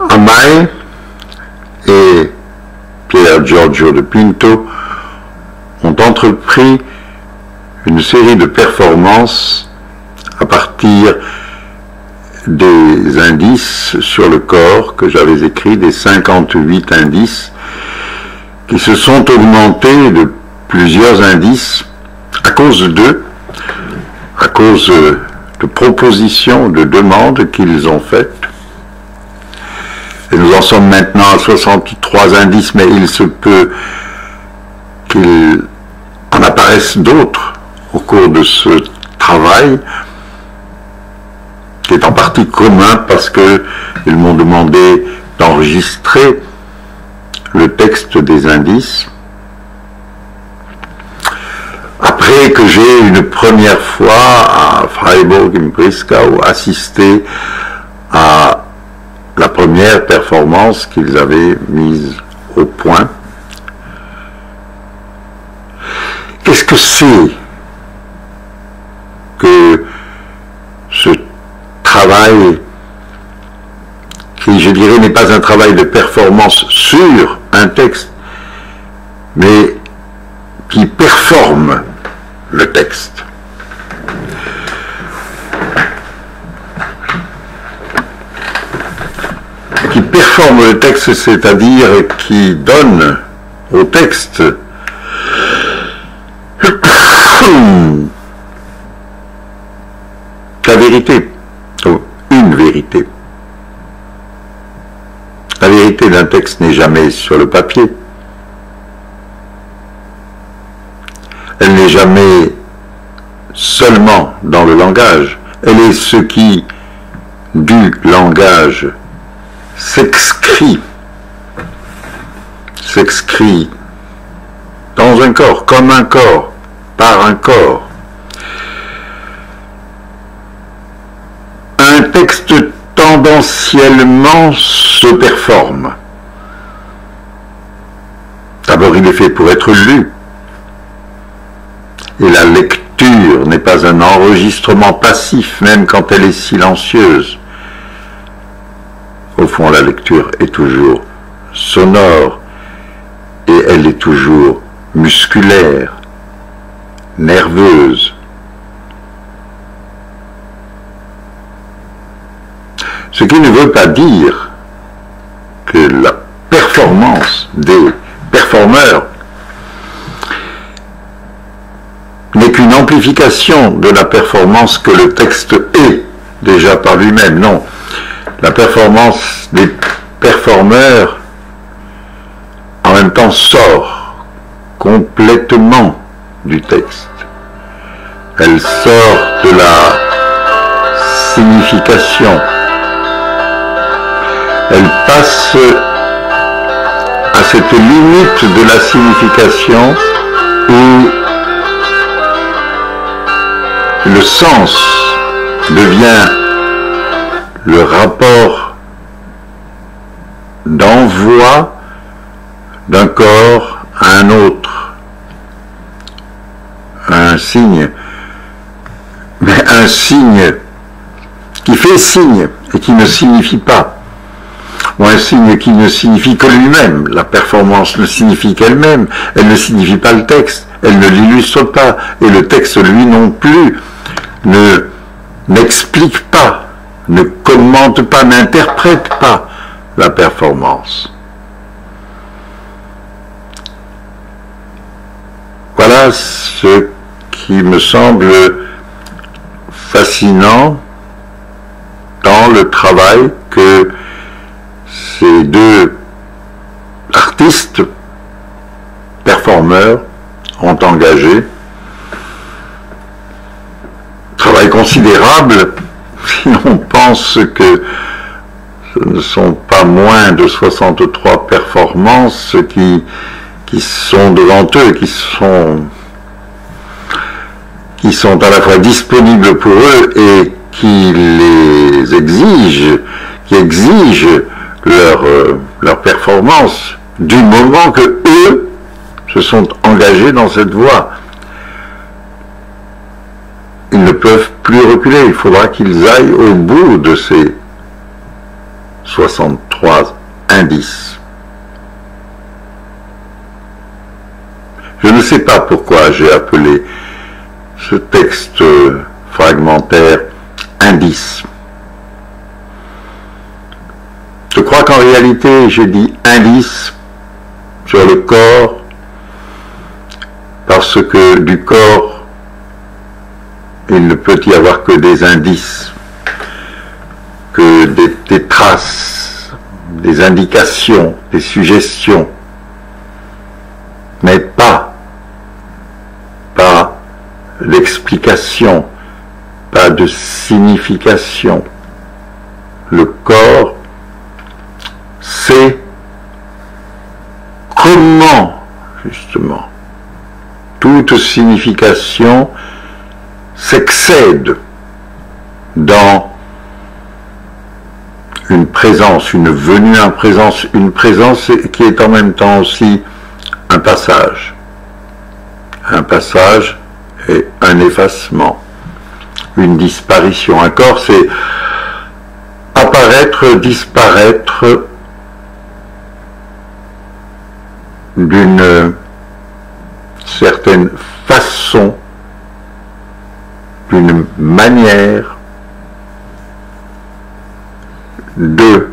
Amai et Pier Giorgio de Pinto ont entrepris une série de performances à partir des indices sur le corps que j'avais écrits, des 58 indices, qui se sont augmentés de plusieurs indices à cause d'eux, à cause de propositions, de demandes qu'ils ont faites. Et nous en sommes maintenant à 63 indices, mais il se peut qu'il en apparaisse d'autres au cours de ce travail, qui est en partie commun parce qu'ils m'ont demandé d'enregistrer le texte des indices. Après que j'ai une première fois à Freiburg im Breisgau assisté à la première performance qu'ils avaient mise au point. Qu'est-ce que c'est que ce travail qui, je dirais, n'est pas un travail de performance sur un texte, mais qui performe le texte? Qui performe le texte, c'est-à-dire qui donne au texte la vérité, ou une vérité. La vérité d'un texte n'est jamais sur le papier. Elle n'est jamais seulement dans le langage. Elle est ce qui, du langage, s'excrit dans un corps, comme un corps, par un corps. Un texte tendanciellement se performe. D'abord, il est fait pour être lu. Et la lecture n'est pas un enregistrement passif, même quand elle est silencieuse. Au fond, la lecture est toujours sonore et elle est toujours musculaire, nerveuse. Ce qui ne veut pas dire que la performance des performeurs n'est qu'une amplification de la performance que le texte est déjà par lui-même. Non, la performance des performeurs en même temps sort complètement du texte. Elle sort de la signification. Elle passe à cette limite de la signification où le sens devient le rapport d'envoi d'un corps à un autre, un signe, mais un signe qui fait signe et qui ne signifie pas, ou un signe qui ne signifie que lui-même. La performance ne signifie qu'elle-même, elle ne signifie pas le texte, elle ne l'illustre pas, et le texte lui non plus n'explique pas, ne commente pas, n'interprète pas la performance. Voilà ce qui me semble fascinant dans le travail que ces deux artistes, performeurs, ont engagé. Travail considérable, si on pense que ce ne sont pas moins de 63 performances qui sont devant eux, qui sont à la fois disponibles pour eux et qui les exigent, qui exigent leur performance du moment que eux se sont engagés dans cette voie. Ils ne peuvent plus reculer, il faudra qu'ils aillent au bout de ces 63 indices. Je ne sais pas pourquoi j'ai appelé ce texte fragmentaire indice. Je crois qu'en réalité, j'ai dit indice sur le corps parce que du corps, il ne peut y avoir que des indices, que des traces, des indications, des suggestions, mais pas l'explication, pas de signification. Le corps, c'est comment, justement, toute signification s'excède dans une présence, une venue, une présence qui est en même temps aussi un passage et un effacement, une disparition. Un corps, c'est apparaître, disparaître d'une certaine façon, d'une manière de